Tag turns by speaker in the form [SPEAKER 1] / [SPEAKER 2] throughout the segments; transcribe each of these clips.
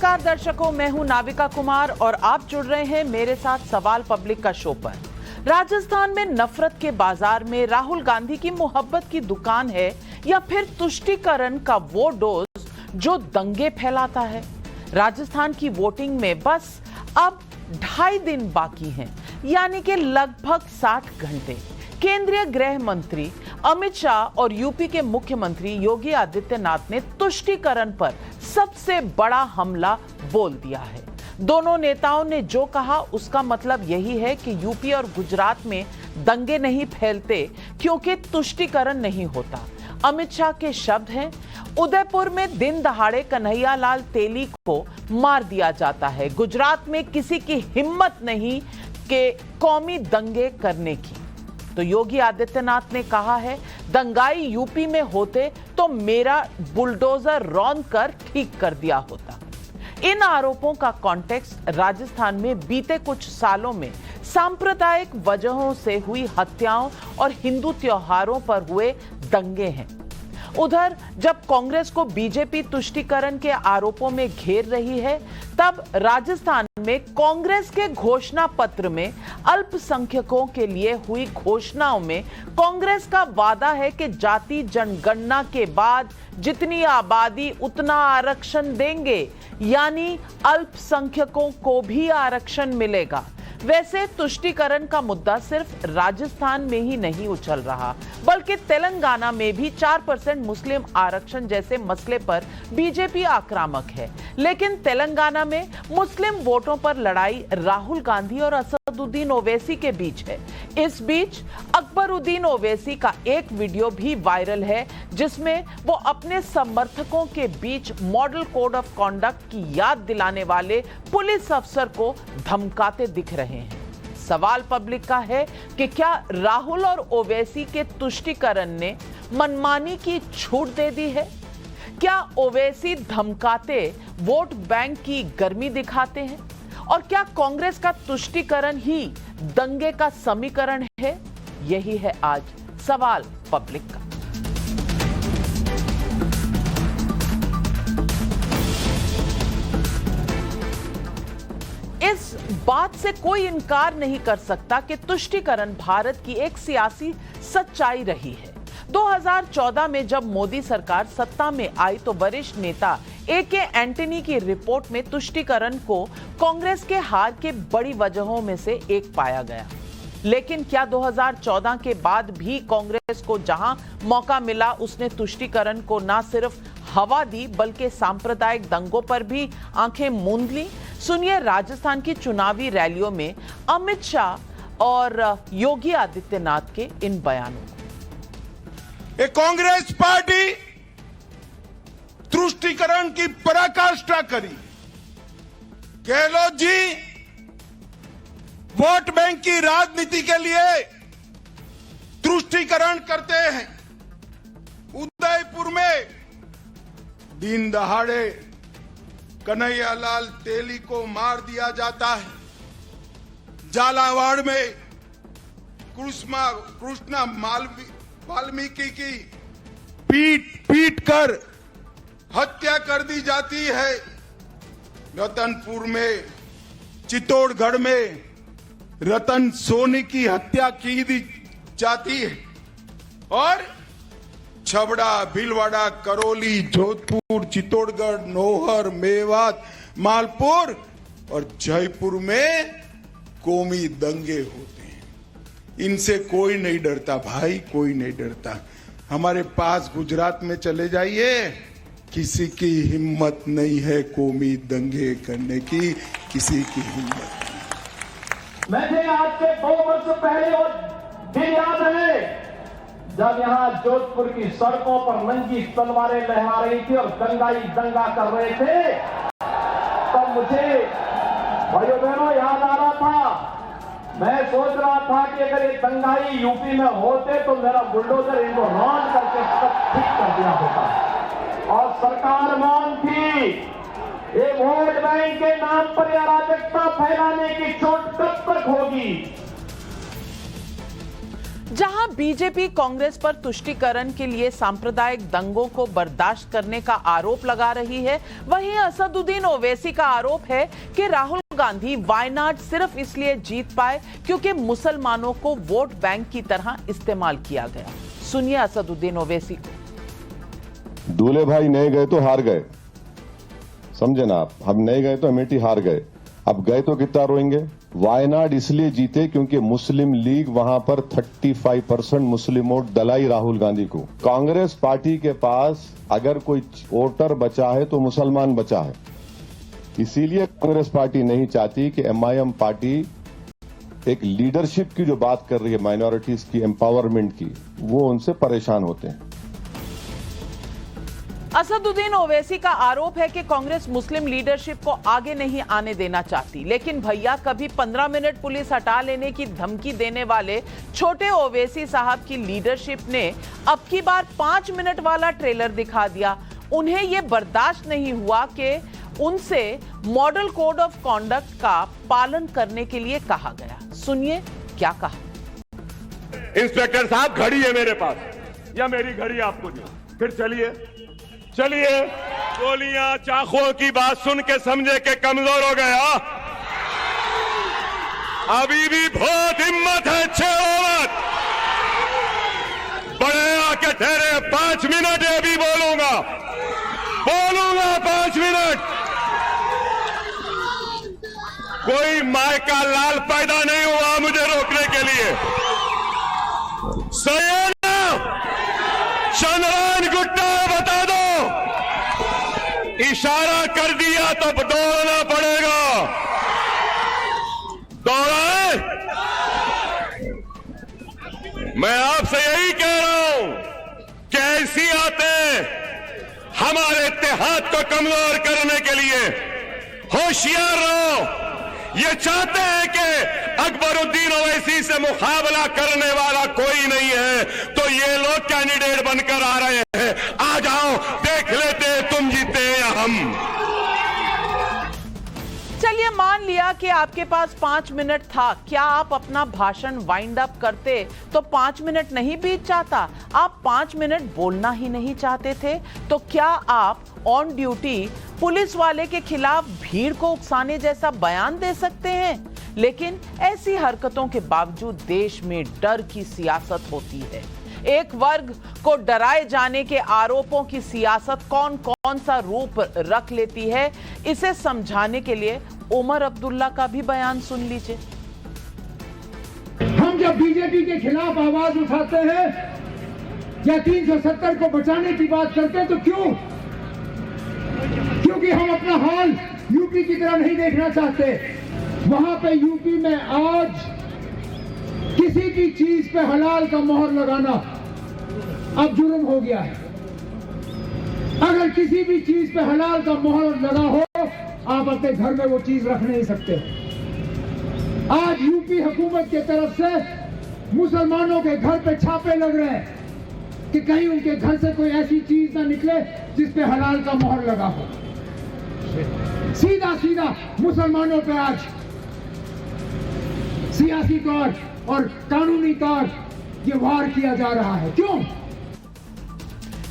[SPEAKER 1] नमस्कार दर्शकों, मैं हूं नाविका कुमार और आप जुड़ रहे हैं मेरे साथ सवाल पब्लिक का शो पर। राजस्थान में नफरत के बाजार में राहुल गांधी की मोहब्बत की दुकान है या फिर तुष्टीकरण का वो डोज जो दंगे फैलाता है। राजस्थान की वोटिंग में बस अब 2.5 दिन बाकी हैं, यानी कि लगभग 60 घंटे। केंद्रीय गृह मंत्री अमित शाह और यूपी के मुख्यमंत्री योगी आदित्यनाथ ने तुष्टीकरण पर सबसे बड़ा हमला बोल दिया है। दोनों नेताओं ने जो कहा उसका मतलब यही है कि यूपी और गुजरात में दंगे नहीं फैलते क्योंकि तुष्टीकरण नहीं होता। अमित शाह के शब्द हैं, उदयपुर में दिन दहाड़े कन्हैयालाल तेली को मार दिया जाता है। गुजरात में किसी की हिम्मत नहीं कि कौमी दंगे करने की। तो योगी आदित्यनाथ ने कहा है, दंगाई यूपी में होते तो मेरा बुलडोजर रौंद कर ठीक कर दिया होता। इन आरोपों का कॉन्टेक्स्ट राजस्थान में बीते कुछ सालों में सांप्रदायिक वजहों से हुई हत्याओं और हिंदू त्योहारों पर हुए दंगे हैं। उधर जब कांग्रेस को बीजेपी तुष्टीकरण के आरोपों में घेर रही है, तब राजस्थान में कांग्रेस के घोषणा पत्र में अल्पसंख्यकों के लिए हुई घोषणाओं में कांग्रेस का वादा है कि जाति जनगणना के बाद जितनी आबादी उतना आरक्षण देंगे, यानी अल्पसंख्यकों को भी आरक्षण मिलेगा। वैसे तुष्टीकरण का मुद्दा सिर्फ राजस्थान में ही नहीं उछल रहा, बल्कि तेलंगाना में भी 4% मुस्लिम आरक्षण जैसे मसले पर बीजेपी आक्रामक है। लेकिन तेलंगाना में मुस्लिम वोटों पर लड़ाई राहुल गांधी और असदुद्दीन ओवैसी के बीच है। इस बीच अकबरुद्दीन ओवैसी का एक वीडियो भी वायरल है, जिसमें वो अपने समर्थकों के बीच मॉडल कोड ऑफ कॉन्डक्ट की याद दिलाने वाले पुलिस अफसर को धमकाते दिख रहे हैं। सवाल पब्लिक का है कि क्या राहुल और ओवैसी के तुष्टीकरण ने मनमानी की छूट दे दी है? क्या ओवैसी धमकाते वोट बैंक की गर्मी दिखाते हैं? और क्या कांग्रेस का तुष्टीकरण ही दंगे का समीकरण है? यही है आज सवाल पब्लिक का। इस बात से कोई इनकार नहीं कर सकता कि तुष्टीकरण भारत की एक सियासी सच्चाई रही है। 2014 में जब मोदी सरकार सत्ता में आई तो वरिष्ठ नेता ए.के. एंटनी की रिपोर्ट में तुष्टीकरण को कांग्रेस के हार के बड़ी वजहों में से एक पाया गया। लेकिन क्या 2014 के बाद भी कांग्रेस को जहां मौका मिला उसने तुष्टीकरण को न सिर्फ हवा दी बल्कि सांप्रदायिक दंगों पर भी आंखें मूंद ली? सुनिए राजस्थान की चुनावी रैलियों में अमित शाह और योगी आदित्यनाथ के इन बयानों को।
[SPEAKER 2] कांग्रेस पार्टी तुष्टीकरण की पराकाष्ठा करी। गहलोत जी वोट बैंक की राजनीति के लिए तुष्टीकरण करते हैं। उदयपुर में दिन दहाड़े कन्हैयालाल तेली को मार दिया जाता है। झालावाड़ में कृष्णा वाल्मीकि की पीट कर हत्या कर दी जाती है। रतनपुर में, चित्तौड़गढ़ में रतन सोनी की हत्या की दी जाती है। और छबड़ा, भीलवाड़ा, करौली, जोधपुर, चित्तौड़गढ़, नौहर, मेवात, मालपुर और जयपुर में कौमी दंगे होते हैं। इनसे कोई नहीं डरता भाई, कोई नहीं डरता। हमारे पास गुजरात में चले जाइए, किसी की हिम्मत नहीं है कौमी दंगे करने की, किसी की हिम्मत नहीं।
[SPEAKER 3] मैंने आज से 2 वर्ष पहले और दिन याद है जब यहां जोधपुर की सड़कों पर नंगी तलवारें लहरा रही थी और दंगाई दंगा कर रहे थे, तब मुझे भाइयों बहनों याद आ रहा था। मैं सोच रहा था कि अगर ये दंगाई यूपी में होते तो मेरा बुलडोजर इनको रौंद करके ठीक कर दिया होता। और सरकार मौन थी। ये वोट बैंक के नाम पर अराजकता फैलाने की चोट कब तक होगी?
[SPEAKER 1] जहां बीजेपी कांग्रेस पर तुष्टीकरण के लिए सांप्रदायिक दंगों को बर्दाश्त करने का आरोप लगा रही है, वहीं असदुद्दीन ओवैसी का आरोप है कि राहुल गांधी वायनाड सिर्फ इसलिए जीत पाए क्योंकि मुसलमानों को वोट बैंक की तरह इस्तेमाल किया गया। सुनिए असदुद्दीन ओवैसी को।
[SPEAKER 4] दूल्हे भाई नहीं गए तो हार गए, समझे ना आप। हम नहीं गए तो अमेठी हार गए, अब गए तो कितना रोएंगे। वायनाड इसलिए जीते क्योंकि मुस्लिम लीग वहां पर 35% मुस्लिम वोट दलाई राहुल गांधी को। कांग्रेस पार्टी के पास अगर कोई वोटर बचा है तो मुसलमान बचा है, इसीलिए कांग्रेस पार्टी नहीं चाहती कि एमआईएम पार्टी एक लीडरशिप की जो बात कर रही है माइनॉरिटीज की एम्पावरमेंट की, वो उनसे परेशान होते हैं।
[SPEAKER 1] असदुद्दीन ओवैसी का आरोप है कि कांग्रेस मुस्लिम लीडरशिप को आगे नहीं आने देना चाहती, लेकिन भैया कभी 15 मिनट पुलिस हटा लेने की धमकी देने वाले छोटे ओवैसी साहब की लीडरशिप ने अब की बार 5 मिनट वाला ट्रेलर दिखा दिया। उन्हें यह बर्दाश्त नहीं हुआ कि उनसे मॉडल कोड ऑफ कॉन्डक्ट का पालन करने के लिए कहा गया। सुनिए क्या कहा।
[SPEAKER 5] इंस्पेक्टर साहब, घड़ी है मेरे पास, या मेरी घड़ी आपको दी, फिर चलिए गोलियां चाकुओं की बात सुन के समझे के कमजोर हो गया। अभी भी बहुत हिम्मत है, छेड़ो मत, बड़े आके ठहरे। 5 मिनट अभी बोलूंगा 5 मिनट। कोई माय का लाल पैदा नहीं हुआ मुझे रोकने के लिए। सही है ना? चंद्रायन गुट्टा बता दो, इशारा कर दिया तो दौड़ना पड़ेगा। दौड़ाए? मैं आपसे यही कह रहा हूं कि ऐसी आते हमारे इत्तेहाद को कमजोर करने के लिए। होशियार रहो। ये चाहते हैं कि अकबरुद्दीन ओवैसी से मुकाबला करने वाला कोई नहीं है, तो ये लोग कैंडिडेट बनकर आ रहे हैं। आ जाओ, देख लेते तुम जीते या हम।
[SPEAKER 1] चलिए मान लिया कि आपके पास 5 मिनट था, क्या आप अपना भाषण वाइंड अप करते तो 5 मिनट नहीं बीत जाता? आप 5 मिनट बोलना ही नहीं चाहते थे, तो क्या आप ऑन ड्यूटी पुलिस वाले के खिलाफ भीड़ को उकसाने जैसा बयान दे सकते हैं? लेकिन ऐसी हरकतों के बावजूद देश में डर की सियासत होती है। एक वर्ग को डराए जाने के आरोपों की सियासत कौन कौन सा रूप रख लेती है, इसे समझाने के लिए उमर अब्दुल्ला का भी बयान सुन लीजिए।
[SPEAKER 6] हम जब बीजेपी के खिलाफ आवाज उठाते हैं या 370 को बचाने की बात करते हैं, तो क्यों? क्योंकि हम अपना हाल यूपी की तरह नहीं देखना चाहते। वहां पे यूपी में आज किसी भी चीज पे हलाल का मोहर लगाना अब जुर्म हो गया है। अगर किसी भी चीज पे हलाल का मोहर लगा हो, आप अपने घर में वो चीज रख नहीं सकते। आज यूपी हुकूमत की तरफ से मुसलमानों के घर पे छापे लग रहे हैं कि कहीं उनके घर से कोई ऐसी चीज ना निकले जिस पे हलाल का मोहर लगा हो। सीधा सीधा मुसलमानों पे आज सियासी तौर और कानूनी तौर ये वार किया जा रहा है। क्यों?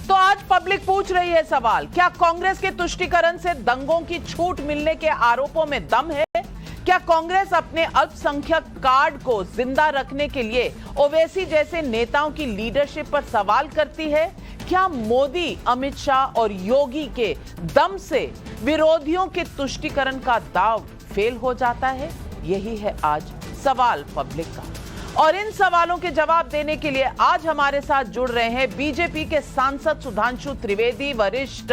[SPEAKER 1] तो आज पब्लिक पूछ रही है सवाल, क्या कांग्रेस के तुष्टीकरण से दंगों की छूट मिलने के आरोपों में दम है? क्या कांग्रेस अपने अल्पसंख्यक कार्ड को जिंदा रखने के लिए ओवैसी जैसे नेताओं की लीडरशिप पर सवाल करती है? क्या मोदी, अमित शाह और योगी के दम से विरोधियों के तुष्टीकरण का दाव फेल हो जाता है? यही है आज सवाल पब्लिक का। और इन सवालों के जवाब देने के लिए आज हमारे साथ जुड़ रहे हैं बीजेपी के सांसद सुधांशु त्रिवेदी, वरिष्ठ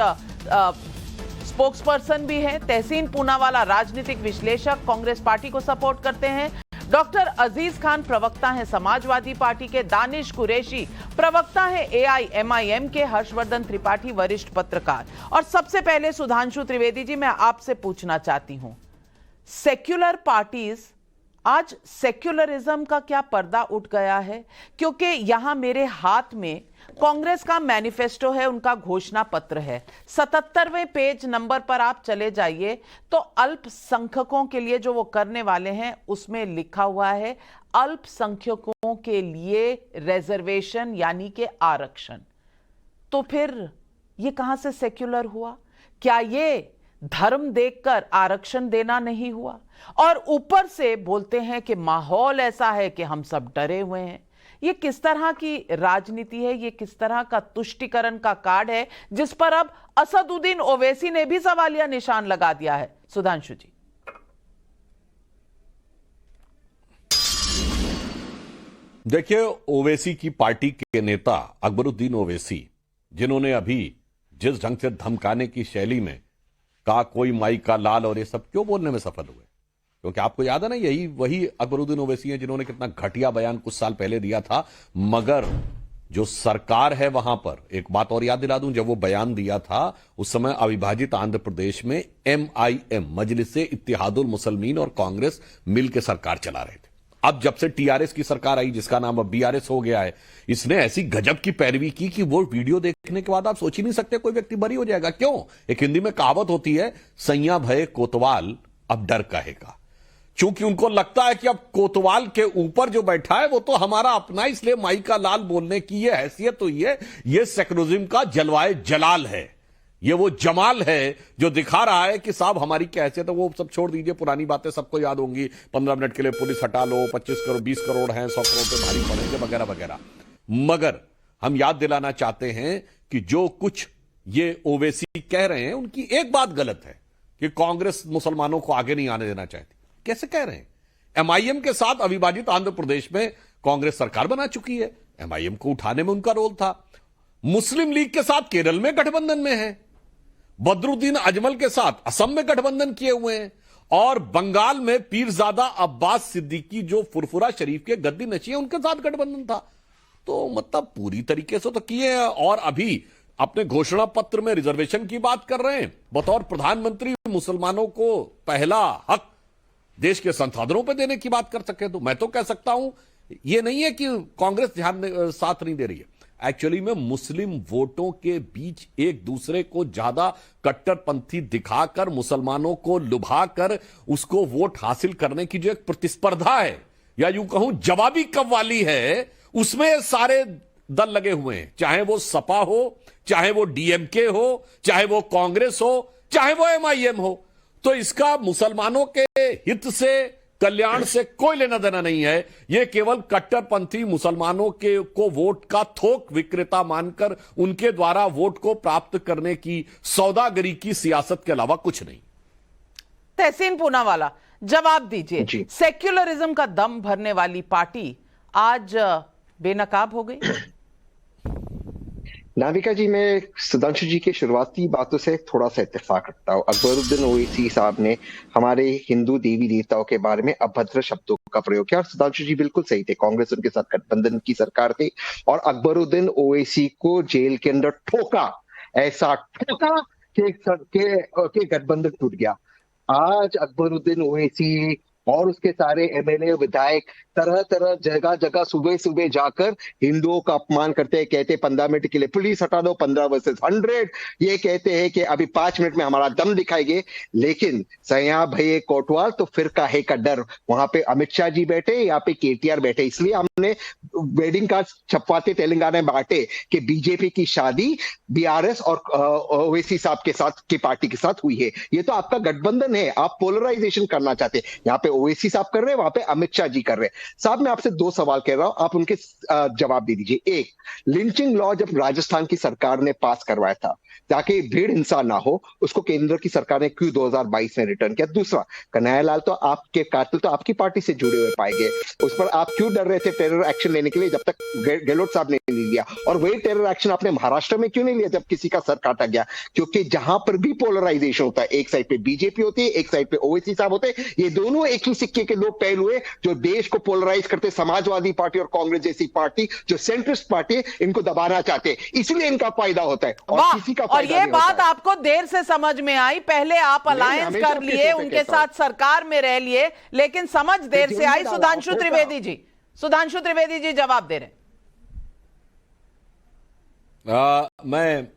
[SPEAKER 1] स्पोक्सपर्सन भी हैं, तहसीन पूनावाला राजनीतिक विश्लेषक, कांग्रेस पार्टी को सपोर्ट करते हैं, डॉक्टर अजीज खान प्रवक्ता हैं समाजवादी पार्टी के, दानिश कुरैशी प्रवक्ता हैं एआईएमआईएम के, हर्षवर्धन त्रिपाठी वरिष्ठ पत्रकार। और सबसे पहले सुधांशु त्रिवेदी जी, मैं आपसे पूछना चाहती हूं, सेक्युलर पार्टीज आज सेक्युलरिज्म का क्या पर्दा उठ गया है? क्योंकि यहां मेरे हाथ में कांग्रेस का मैनिफेस्टो है, उनका घोषणा पत्र है। 77वें पेज नंबर पर आप चले जाइए तो अल्पसंख्यकों के लिए जो वो करने वाले हैं उसमें लिखा हुआ है अल्पसंख्यकों के लिए रिजर्वेशन यानी कि आरक्षण। तो फिर ये कहां से सेक्युलर हुआ? क्या ये धर्म देखकर आरक्षण देना नहीं हुआ? और ऊपर से बोलते हैं कि माहौल ऐसा है कि हम सब डरे हुए हैं। ये किस तरह की राजनीति है? ये किस तरह का तुष्टीकरण का कार्ड है जिस पर अब असदुद्दीन ओवैसी ने भी सवालिया निशान लगा दिया है? सुधांशु जी।
[SPEAKER 7] देखिए, ओवैसी की पार्टी के नेता अकबरुद्दीन ओवैसी, जिन्होंने अभी जिस ढंग से धमकाने की शैली में कहा कोई माई का लाल और ये सब क्यों बोलने में सफल हुए, क्योंकि आपको याद है ना, यही वही अकबरुद्दीन ओवैसी हैं जिन्होंने कितना घटिया बयान कुछ साल पहले दिया था। मगर जो सरकार है वहां पर, एक बात और याद दिला दूं, जब वो बयान दिया था उस समय अविभाजित आंध्र प्रदेश में MIM मजलिस इत्तेहादुल मुसलमीन और कांग्रेस मिल के सरकार चला रहे थे। अब जब से TRS की सरकार आई, जिसका नाम अब BRS हो गया है, इसने ऐसी गजब की पैरवी की कि वो वीडियो देखने के बाद आप सोच ही नहीं सकते कोई व्यक्ति बरी हो जाएगा। क्यों? एक हिंदी में कहावत होती है, सैया भये कोतवाल अब डर कहेगा। चूंकि उनको लगता है कि अब कोतवाल के ऊपर जो बैठा है वो तो हमारा अपना, इसलिए माई का लाल बोलने की ये हैसियत हुई है। ये सेकुलरिज्म का जलवाए जलाल है, ये वो जमाल है जो दिखा रहा है कि साहब हमारी क्या हैसियत है। वो सब छोड़ दीजिए, पुरानी बातें सबको याद होंगी। 15 मिनट के लिए पुलिस हटा लो, 25 करोड़ 20 करोड़ हैं, 100 करोड़ पे भारी पड़ेंगे वगैरह वगैरह। मगर हम याद दिलाना चाहते हैं कि जो कुछ ये ओवैसी कह रहे हैं उनकी एक बात गलत है कि कांग्रेस मुसलमानों को आगे नहीं आने देना चाहती। कैसे कह रहे हैं? MIM के साथ अविभाजित आंध्र प्रदेश में कांग्रेस सरकार बना चुकी है, MIM को उठाने में उनका रोल था। मुस्लिम लीग के साथ केरल में गठबंधन में है, बदरुद्दीन अजमल के साथ असम में गठबंधन किए हुए हैं, और बंगाल में पीरजादा अब्बास सिद्दीकी जो फुरफुरा शरीफ के गद्दी नशी है उनके साथ गठबंधन था। तो मतलब पूरी तरीके से तो किए हैं। और अभी अपने घोषणा पत्र में रिजर्वेशन की बात कर रहे हैं। बतौर प्रधानमंत्री मुसलमानों को पहला हक देश के संसाधनों पर देने की बात कर सके तो मैं तो कह सकता हूं, यह नहीं है कि कांग्रेस साथ नहीं दे रही है। एक्चुअली में मुस्लिम वोटों के बीच एक दूसरे को ज्यादा कट्टरपंथी दिखाकर, मुसलमानों को लुभाकर उसको वोट हासिल करने की जो एक प्रतिस्पर्धा है, या यूं कहूं जवाबी कव्वाली है, उसमें सारे दल लगे हुए हैं। चाहे वो सपा हो, चाहे वो DMK हो, चाहे वो कांग्रेस हो, चाहे वो MIM हो। तो इसका मुसलमानों के हित से, कल्याण से कोई लेना देना नहीं है। यह केवल कट्टरपंथी मुसलमानों के को वोट का थोक विक्रेता मानकर उनके द्वारा वोट को प्राप्त करने की सौदागरी की सियासत के अलावा कुछ नहीं।
[SPEAKER 1] तहसीन पूनावाला, जवाब दीजिए। सेक्युलरिज्म का दम भरने वाली पार्टी आज बेनकाब हो गई?
[SPEAKER 8] नाविका जी, मैं सुधांशु जी के शुरुआती बातों से थोड़ा सा इत्तेफाक रखता हूँ। अकबरुद्दीन ओवैसी साहब ने हमारे हिंदू देवी देवताओं के बारे में अभद्र शब्दों का प्रयोग किया, और सुधांशु जी बिल्कुल सही थे। कांग्रेस उनके साथ गठबंधन की सरकार थी और अकबरुद्दीन ओवैसी को जेल के अंदर ठोका, ऐसा ठोका कि गठबंधन टूट गया। आज अकबरुद्दीन ओवैसी और उसके सारे MLA विधायक तरह तरह जगह जगह सुबह सुबह जाकर हिंदुओं का अपमान करते हैं। कहते 15 मिनट के लिए पुलिस हटा दो, 15 वर्सेस 100। ये कहते हैं कि अभी 5 मिनट में हमारा दम दिखाएंगे। लेकिन सया भये कोतवाल तो फिर काहे का डर। वहां पे अमित शाह जी बैठे, यहाँ पे KTR बैठे। इसलिए हमने वेडिंग कार्ड छपवाते तेलंगाना में बांटे कि बीजेपी की शादी BRS और ओवैसी साहब के साथ की पार्टी के साथ हुई है। ये तो आपका गठबंधन है, आप पोलराइजेशन करना चाहते हैं। यहाँ पे ओवैसी साहब कर रहे हैं, वहां पे अमित शाह जी कर रहे हैं। साहब, मैं आपसे 2 सवाल कह रहा हूं, आप उनके जवाब दे दीजिए। एक, लिंचिंग लॉ जब राजस्थान की सरकार ने पास करवाया था ताकि भीड़ हिंसा ना हो, उसको केंद्र की सरकार ने क्यों 2022 में रिटर्न किया? दूसरा, कन्हैयालाल तो आपके कातिल तो आपकी पार्टी से जुड़े हुए पाए गए, उस पर आप क्यों डर रहे थे टेरर एक्शन लेने के लिए जब तक गहलोत साहब ने नहीं लिया? और वही टेरर एक्शन आपने महाराष्ट्र में क्यों नहीं लिया जब किसी का सर काटा गया? क्योंकि जहां पर भी पोलराइजेशन होता है, एक साइड पे बीजेपी होती है, एक साइड पे ओवैसी साहब होते हैं। ये दोनों एक ही सिक्के के दो पहलू है जो देश को पोलराइज करते। समाजवादी पार्टी और कांग्रेस जैसी पार्टी जो सेंट्रिस्ट पार्टी है, इनको दबाना चाहते हैं, इसलिए इनका फायदा होता है और किसी का
[SPEAKER 1] और ये बात आपको देर से समझ में आई। पहले आप अलायंस कर लिए, उनके साथ सरकार में रह लिए, लेकिन समझ देर से आई। सुधांशु त्रिवेदी जी जवाब दे रहे हैं।
[SPEAKER 7] मैं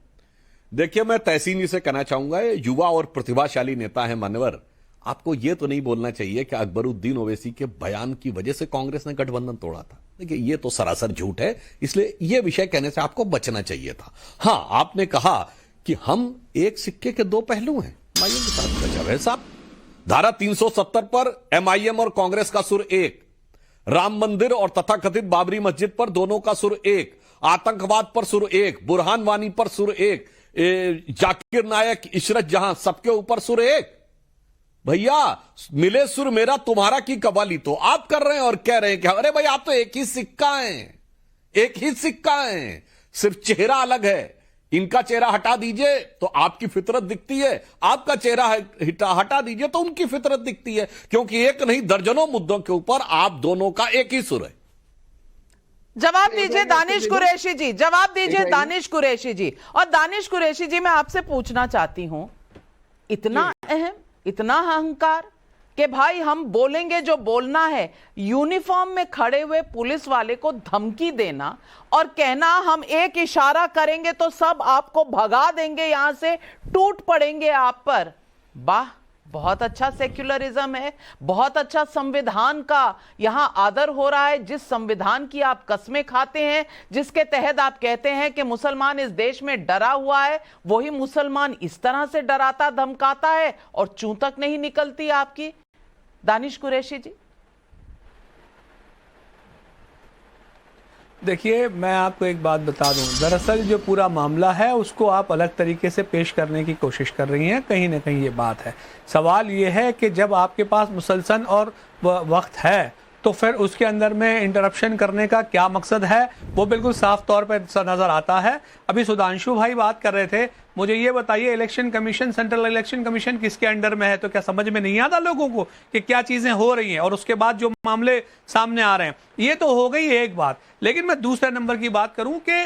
[SPEAKER 7] तहसीन जी से कहना चाहूंगा, ये युवा और प्रतिभाशाली नेता है मान्यवर, आपको यह तो नहीं बोलना चाहिए कि अकबरुद्दीन ओवैसी के बयान की वजह से कांग्रेस ने गठबंधन तोड़ा था। देखिए ये तो सरासर झूठ है, इसलिए यह विषय कहने से आपको बचना चाहिए था। हां, आपने कहा कि हम एक सिक्के के दो पहलू हैं, एमआईएम के साथ गजब है साहब। धारा 370 पर एमआईएम और कांग्रेस का सुर एक, राम मंदिर और तथाकथित बाबरी मस्जिद पर दोनों का सुर एक, आतंकवाद पर सुर एक, बुरहान वानी पर सुर एक, जाकिर नायक, इशरत जहां, सबके ऊपर सुर एक। भैया मिले सुर मेरा तुम्हारा की कवाली तो आप कर रहे हैं और कह रहे हैं कि अरे भाई आप तो एक ही सिक्का हैं, एक ही सिक्का हैं, सिर्फ चेहरा अलग है। इनका चेहरा हटा दीजिए तो आपकी फितरत दिखती है, आपका चेहरा हटा दीजिए तो उनकी फितरत दिखती है, क्योंकि एक नहीं दर्जनों मुद्दों के ऊपर आप दोनों का एक ही सुर है।
[SPEAKER 1] जवाब दीजिए दानिश कुरैशी जी, जवाब दीजिए दानिश कुरैशी जी। और दानिश कुरैशी जी, मैं आपसे पूछना चाहती हूं, इतना अहम, इतना अहंकार कि भाई हम बोलेंगे जो बोलना है, यूनिफॉर्म में खड़े हुए पुलिस वाले को धमकी देना और कहना हम एक इशारा करेंगे तो सब आपको भगा देंगे, यहां से टूट पड़ेंगे आप पर। वाह, बहुत अच्छा सेक्युलरिज्म है, बहुत अच्छा संविधान का यहां आदर हो रहा है। जिस संविधान की आप कस्में खाते हैं, जिसके तहत आप कहते हैं कि मुसलमान इस देश में डरा हुआ है, वही मुसलमान इस तरह से डराता धमकाता है और चूं तक नहीं निकलती आपकी। दानिश कुरैशी जी,
[SPEAKER 9] देखिए मैं आपको एक बात बता दूं, दरअसल जो पूरा मामला है उसको आप अलग तरीके से पेश करने की कोशिश कर रही हैं, कहीं ना कहीं ये बात है। सवाल ये है कि जब आपके पास मुसलसल और वक्त है तो फिर उसके अंदर में इंटरप्शन करने का क्या मकसद है, वो बिल्कुल साफ तौर पर नजर आता है। अभी सुधांशु भाई बात कर रहे थे, मुझे ये बताइए election commission, central election commission किसके अंडर में है? तो क्या समझ में नहीं आता लोगों को कि क्या चीजें हो रही हैं और उसके बाद जो मामले सामने आ रहे हैं? ये तो हो गई एक बात, लेकिन मैं दूसरे नंबर की बात करूं कि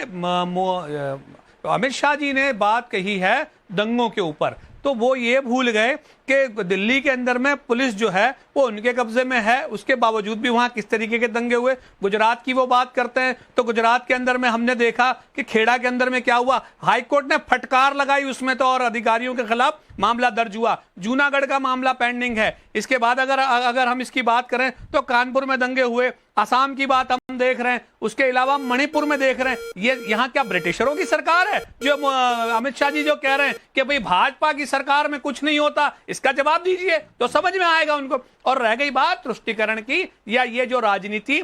[SPEAKER 9] अमित शाह जी ने बात कही है दंगों के ऊपर, तो वो ये भूल गए कि दिल्ली के अंदर में पुलिस जो है वो उनके कब्जे में है, उसके बावजूद भी वहां किस तरीके के दंगे हुए। गुजरात की वो बात करते हैं तो गुजरात के अंदर में हमने देखा कि खेड़ा के अंदर में क्या हुआ, हाईकोर्ट ने फटकार लगाई उसमें तो, और अधिकारियों के खिलाफ मामला दर्ज हुआ। जूनागढ़ का मामला पेंडिंग है। इसके बाद अगर हम इसकी बात करें तो कानपुर में दंगे हुए, असम की बात हम देख रहे हैं, उसके अलावा मणिपुर में देख रहे हैं। ये यहाँ क्या ब्रिटिशरों की सरकार है जो अमित शाह जी जो कह रहे हैं कि भाई भाजपा की सरकार में कुछ नहीं होता? इसका जवाब दीजिए तो समझ में आएगा उनको। और रह गई बात तुष्टीकरण की, या ये जो राजनीति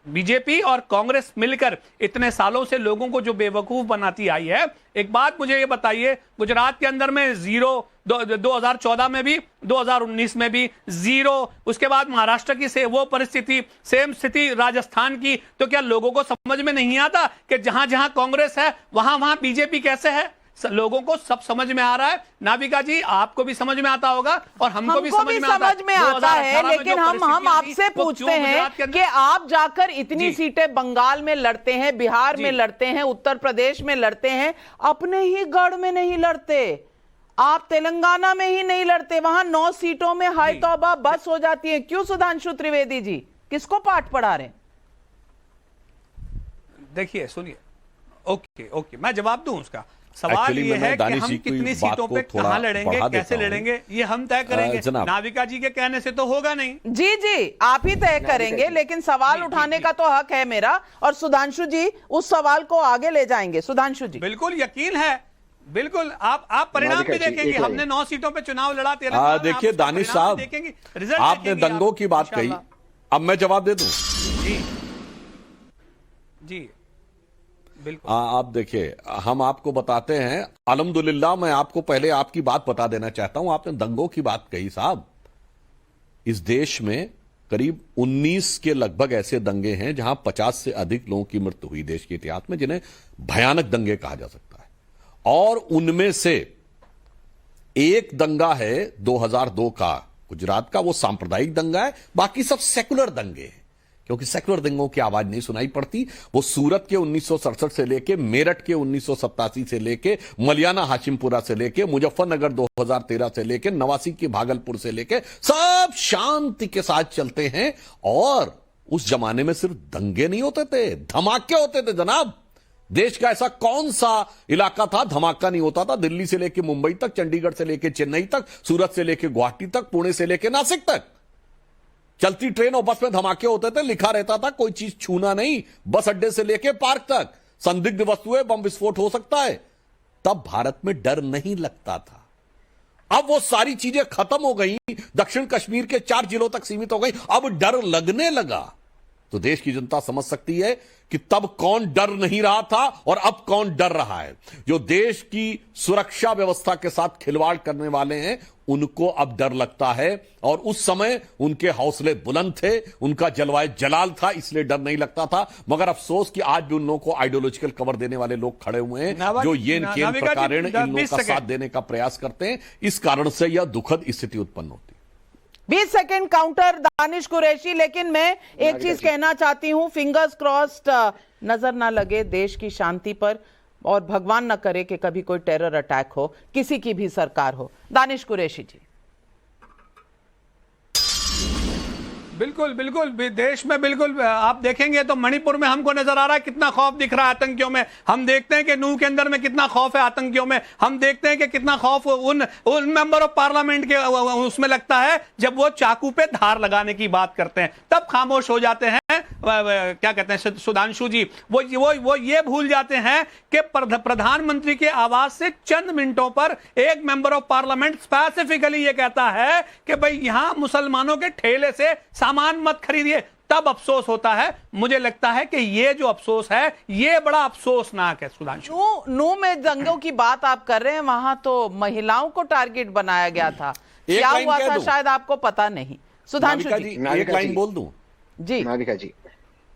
[SPEAKER 9] बीजेपी और कांग्रेस मिलकर इतने सालों से लोगों को जो बेवकूफ बनाती आई है, एक बात मुझे ये बताइए, गुजरात के अंदर में 0, 2014 में भी, 2019 में भी 0, उसके बाद महाराष्ट्र की से वो परिस्थिति, सेम स्थिति राजस्थान की, तो क्या लोगों को समझ में नहीं आता कि जहां जहां कांग्रेस है वहां वहां बीजेपी कैसे है? लोगों को सब समझ में आ रहा है। नाविका जी, आपको भी समझ में आता होगा और हमको भी समझ में आता है,
[SPEAKER 1] लेकिन हम आपसे पूछते हैं कि आप जाकर इतनी सीटें बंगाल में लड़ते हैं, बिहार में लड़ते हैं, उत्तर प्रदेश में लड़ते हैं, अपने ही गढ़ में नहीं लड़ते, आप तेलंगाना में ही नहीं लड़ते, वहां 9 सीटों में हाय तौबा बस हो जाती है। क्यों सुधांशु त्रिवेदी जी, किसको पाठ पढ़ा रहे हैं?
[SPEAKER 9] देखिए सुनिए, ओके मैं जवाब दूं उसका। सवाल ये है कि हम कितनी सीटों पे कहां लड़ेंगे, कैसे लड़ेंगे, ये हम तय करेंगे। नाविका जी के कहने से तो होगा नहीं।
[SPEAKER 1] जी आप ही तय करेंगे, लेकिन सवाल उठाने का तो हक है मेरा, और सुधांशु जी उस सवाल को आगे ले जाएंगे। सुधांशु जी,
[SPEAKER 9] बिल्कुल यकीन है, बिल्कुल आप परिणाम भी देखेंगे। हमने 9 सीटों पे चुनाव लड़ा,
[SPEAKER 7] देखिए दानिश साहब, आपने दंगों की बात कही, अब मैं जवाब दे दूं। जी बिल्कुल। आप देखिए, हम आपको बताते हैं, अल्हम्दुलिल्लाह, मैं आपको पहले आपकी बात बता देना चाहता हूं। आपने दंगों की बात कही साहब, इस देश में करीब 19 के लगभग ऐसे दंगे हैं जहां 50 से अधिक लोगों की मृत्यु हुई देश के इतिहास में, जिन्हें भयानक दंगे कहा जा सकता है। और उनमें से एक दंगा है 2002 का गुजरात का, वो सांप्रदायिक दंगा है, बाकी सब सेकुलर दंगे हैं, क्योंकि सेकुलर दंगों की आवाज नहीं सुनाई पड़ती। वो सूरत के 1967 से लेके, मेरठ के 1987 से लेके, मलियाना हाशिमपुरा से लेके, मुजफ्फरनगर 2013 से लेके, नवासी की भागलपुर से लेके, सब शांति के साथ चलते हैं। और उस जमाने में सिर्फ दंगे नहीं होते थे, धमाके होते थे जनाब। देश का ऐसा कौन सा इलाका था धमाका नहीं होता था? दिल्ली से लेकर मुंबई तक, चंडीगढ़ से लेकर चेन्नई तक, सूरत से लेकर गुवाहाटी तक, पुणे से लेकर नासिक तक चलती ट्रेन और बस में धमाके होते थे, लिखा रहता था कोई चीज छूना नहीं, बस अड्डे से लेकर पार्क तक, संदिग्ध वस्तुएं, बम विस्फोट हो सकता है। तब भारत में डर नहीं लगता था। अब वो सारी चीजें खत्म हो गई, दक्षिण कश्मीर के 4 जिलों तक सीमित हो गई, अब डर लगने लगा। तो देश की जनता समझ सकती है कि तब कौन डर नहीं रहा था और अब कौन डर रहा है। जो देश की सुरक्षा व्यवस्था के साथ खिलवाड़ करने वाले हैं उनको अब डर लगता है, और उस समय उनके हौसले बुलंद थे, उनका जलवायु जलाल था, इसलिए डर नहीं लगता था। मगर अफसोस कि आज भी उन लोगों को आइडियोलॉजिकल कवर देने वाले लोग खड़े हुए हैं जो ये प्रकारेण इन लोगों का साथ देने का प्रयास करते हैं। इस कारण से यह दुखद स्थिति उत्पन्न होती है।
[SPEAKER 1] 20 सेकंड काउंटर दानिश कुरैशी। लेकिन मैं एक चीज कहना चाहती हूं, फिंगर्स क्रॉस्ड, नजर ना लगे देश की शांति पर, और भगवान ना करे कि कभी कोई टेरर अटैक हो, किसी की भी सरकार हो। दानिश कुरैशी जी।
[SPEAKER 9] बिल्कुल बिल्कुल, देश में बिल्कुल आप देखेंगे तो मणिपुर में हमको नजर आ रहा है कितना खौफ दिख रहा है आतंकियों में। हम देखते हैं कि नूह के अंदर में कितना खौफ है आतंकियों में। हम देखते हैं कि कितना खौफ उन मेंबर ऑफ पार्लियामेंट के उसमें लगता है जब वो चाकू पे धार लगाने की बात करते हैं, तब खामोश हो जाते हैं। क्या कहते हैं सुधांशु जी, वो ये भूल जाते हैं कि प्रधानमंत्री के आवाज से चंद मिनटों पर एक मेंबर ऑफ पार्लियामेंट स्पेसिफिकली ये कहता है कि भाई यहां मुसलमानों के ठेले से सामान मत खरीदिए। तब अफसोस होता है। मुझे लगता है कि ये जो अफसोस है ये बड़ा अफसोसनाक है। सुधांशु,
[SPEAKER 1] नूह में दंगों की बात आप कर रहे हैं, वहां तो महिलाओं को टारगेट बनाया गया था। क्या हुआ था शायद आपको पता नहीं। सुधांशु जी,
[SPEAKER 7] एक लाइन बोल दूं
[SPEAKER 8] जी? नाविका जी,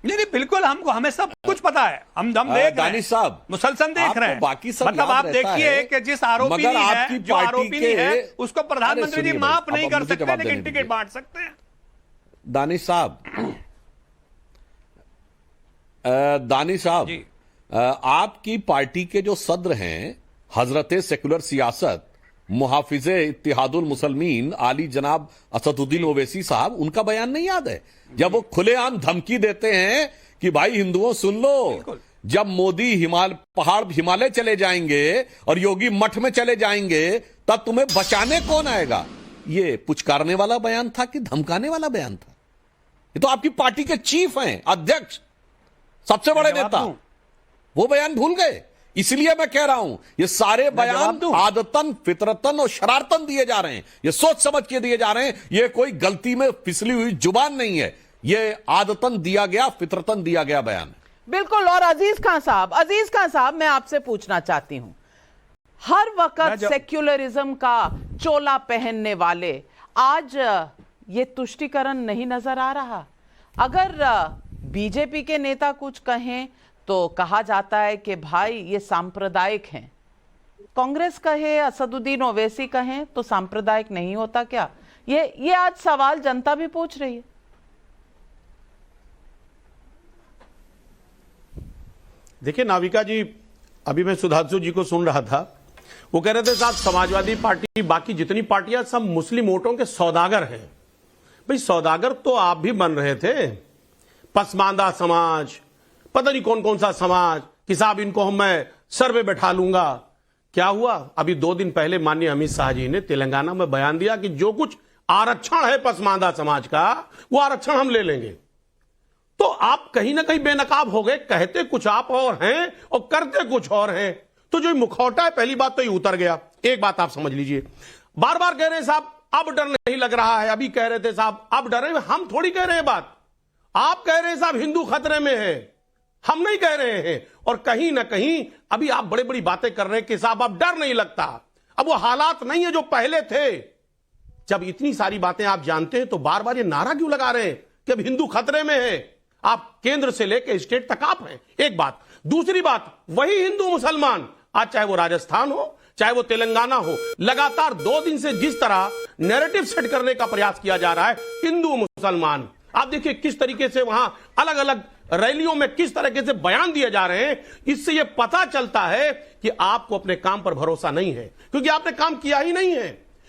[SPEAKER 9] नहीं बिल्कुल, हमें सब कुछ पता है। हम देख रहे हैं साहब, मुसलसल देख रहे हैं।
[SPEAKER 7] बाकी सब
[SPEAKER 9] मतलब आप देखिए कि जिस आरोपी है उसको प्रधानमंत्री जी माफ नहीं कर सकते लेकिन टिकट बांट सकते हैं।
[SPEAKER 7] दानिश साहब, आपकी पार्टी के जो सदर हैं हजरत सेकुलर सियासत मुहाफिजे इत्तिहादुल मुसलमीन आली जनाब असदुद्दीन ओवैसी साहब, उनका बयान नहीं याद है जब वो खुलेआम धमकी देते हैं कि भाई हिंदुओं सुन लो, जब मोदी हिमालय चले जाएंगे और योगी मठ में चले जाएंगे तब तुम्हें बचाने कौन आएगा। ये पुचकारने वाला बयान था कि धमकाने वाला बयान था? ये तो आपकी पार्टी के चीफ हैं, अध्यक्ष, सबसे बड़े नेता, वो बयान भूल गए। इसलिए मैं कह रहा हूं ये सारे बयान आदतन, फितरतन और शरारतन दिए जा रहे हैं। ये सोच समझ के दिए जा रहे हैं। ये कोई गलती में फिसली हुई जुबान नहीं है, ये आदतन दिया गया, फितरतन दिया गया बयान है।
[SPEAKER 1] बिल्कुल। और अजीज खान साहब, मैं आपसे पूछना चाहती हूं, हर वक्त सेक्युलरिज्म का चोला पहनने वाले आज ये तुष्टीकरण नहीं नजर आ रहा? अगर बीजेपी के नेता कुछ कहें तो कहा जाता है कि भाई ये सांप्रदायिक हैं। कांग्रेस कहे, असदुद्दीन ओवैसी कहें तो सांप्रदायिक नहीं होता क्या? ये आज सवाल जनता भी पूछ रही है।
[SPEAKER 10] देखिए नाविका जी, अभी मैं सुधांशु जी को सुन रहा था, वो कह रहे थे साहब समाजवादी पार्टी, बाकी जितनी पार्टियां सब मुस्लिम वोटों के सौदागर हैं। भाई सौदागर तो आप भी बन रहे थे। पसमानदा समाज, पता नहीं कौन कौन सा समाज, कि साहब इनको मैं सर पे बैठा लूंगा। क्या हुआ? अभी 2 दिन पहले माननीय अमित शाह जी ने तेलंगाना में बयान दिया कि जो कुछ आरक्षण है पसमानदा समाज का, वो आरक्षण हम ले लेंगे। तो आप कहीं ना कहीं बेनकाब हो गए। कहते कुछ आप और हैं और करते कुछ और हैं। तो जो मुखौटा है, पहली बात तो ये उतर गया। एक बात आप समझ लीजिए, बार बार कह रहे हैं साहब अब डर नहीं लग रहा है, अभी कह रहे थे साहब अब डर रहे हैं। हम थोड़ी कह रहे हैं बात, आप कह रहे हैं साहब हिंदू खतरे में है, हम नहीं कह रहे हैं। और कहीं ना कहीं अभी आप बड़ी बड़ी बातें कर रहे हैं कि साहब अब डर नहीं लगता। अब वो हालात नहीं है जो पहले थे। जब इतनी सारी बातें आप जानते हैं तो बार बार ये नारा क्यों लगा रहे हैं कि अब हिंदू खतरे में है? आप केंद्र से लेकर स्टेट तक आप हैं। एक बात। दूसरी बात, वही हिंदू मुसलमान, आज चाहे वो राजस्थान हो चाहे वो तेलंगाना हो, लगातार 2 दिन से जिस तरह नैरेटिव सेट करने का प्रयास किया जा रहा है हिंदू मुसलमान, आप देखिए किस तरीके से वहां अलग अलग रैलियों में किस तरीके से बयान दिए जा रहे हैं। इससे यह पता चलता है कि आपको अपने काम पर भरोसा नहीं है, क्योंकि आपने काम किया ही नहीं है।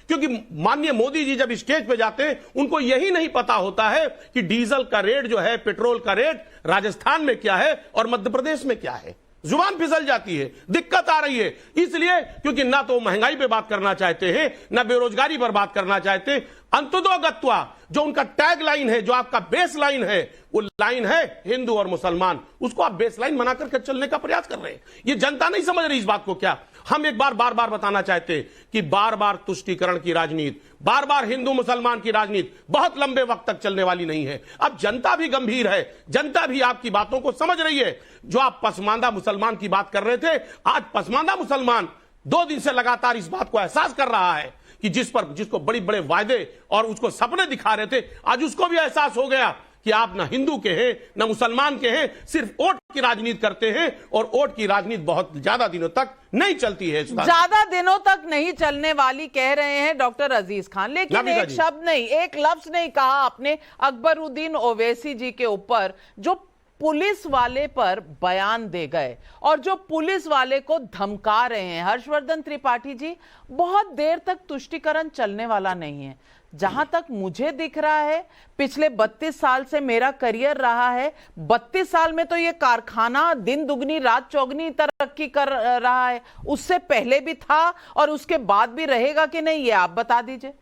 [SPEAKER 10] क्योंकि माननीय मोदी जी जब स्टेज पे जाते हैं उनको यही नहीं पता होता है कि डीजल का रेट जो है, पेट्रोल का रेट राजस्थान में क्या है और मध्य प्रदेश में क्या है। जुबान फिसल जाती है, दिक्कत आ रही है। इसलिए क्योंकि ना तो महंगाई पे बात करना चाहते हैं, ना बेरोजगारी पर बात करना चाहते हैं। अंत्योदयत्वा जो उनका टैग लाइन है, जो आपका बेस लाइन है, वो लाइन है हिंदू और मुसलमान, उसको आप बेस लाइन बना करके चलने का प्रयास कर रहे हैं। ये जनता नहीं समझ रही इस बात को। क्या हम एक बार बार बार बताना चाहते हैं कि बार बार तुष्टीकरण की राजनीति, बार बार हिंदू मुसलमान की राजनीति बहुत लंबे वक्त तक चलने वाली नहीं है। अब जनता भी गंभीर है, जनता भी आपकी बातों को समझ रही है। जो आप पसमानदा मुसलमान की बात कर रहे थे, आज पसमानदा मुसलमान 2 दिन से लगातार इस बात को एहसास कर रहा है कि जिसको बड़े बड़े वायदे और उसको सपने दिखा रहे थे, आज उसको भी एहसास हो गया कि आप ना हिंदू के हैं ना मुसलमान के हैं, सिर्फ वोट की राजनीति करते हैं। और वोट की राजनीति बहुत ज्यादा दिनों तक नहीं चलती है।
[SPEAKER 1] ज्यादा दिनों तक नहीं चलने वाली कह रहे हैं डॉक्टर अजीज खान, लेकिन एक शब्द नहीं, एक लफ्ज नहीं कहा आपने अकबरुद्दीन ओवैसी जी के ऊपर, जो पुलिस वाले पर बयान दे गए और जो पुलिस वाले को धमका रहे हैं। हर्षवर्धन त्रिपाठी जी, बहुत देर तक तुष्टीकरण चलने वाला नहीं है। जहां तक मुझे दिख रहा है, पिछले 32 साल से मेरा करियर रहा है, 32 साल में तो ये कारखाना दिन दुगनी रात चौगनी तरक्की कर रहा है। उससे पहले भी था और उसके बाद भी रहेगा कि नहीं, ये आप बता दीजिए।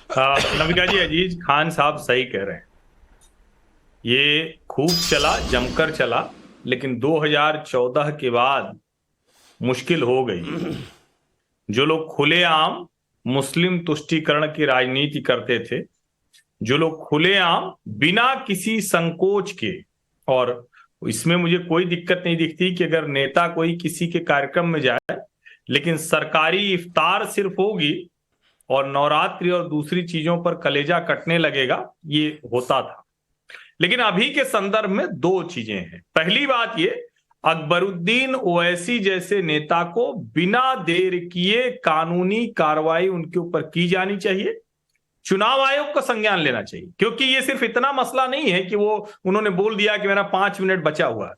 [SPEAKER 11] नविका जी, अजीज खान साहब सही कह रहे हैं। ये खूब चला, जमकर चला, लेकिन 2014 के बाद मुश्किल हो गई। जो लोग खुलेआम मुस्लिम तुष्टीकरण की राजनीति करते थे, जो लोग खुलेआम बिना किसी संकोच के, और इसमें मुझे कोई दिक्कत नहीं दिखती कि अगर नेता कोई किसी के कार्यक्रम में जाए, लेकिन सरकारी इफ्तार सिर्फ होगी और नवरात्रि और दूसरी चीजों पर कलेजा कटने लगेगा, ये होता था। लेकिन अभी के संदर्भ में 2 चीजें हैं। पहली बात ये, अकबरुद्दीन ओवैसी जैसे नेता को बिना देर किए कानूनी कार्रवाई उनके ऊपर की जानी चाहिए, चुनाव आयोग को संज्ञान लेना चाहिए। क्योंकि ये सिर्फ इतना मसला नहीं है कि उन्होंने बोल दिया कि मेरा 5 मिनट बचा हुआ है।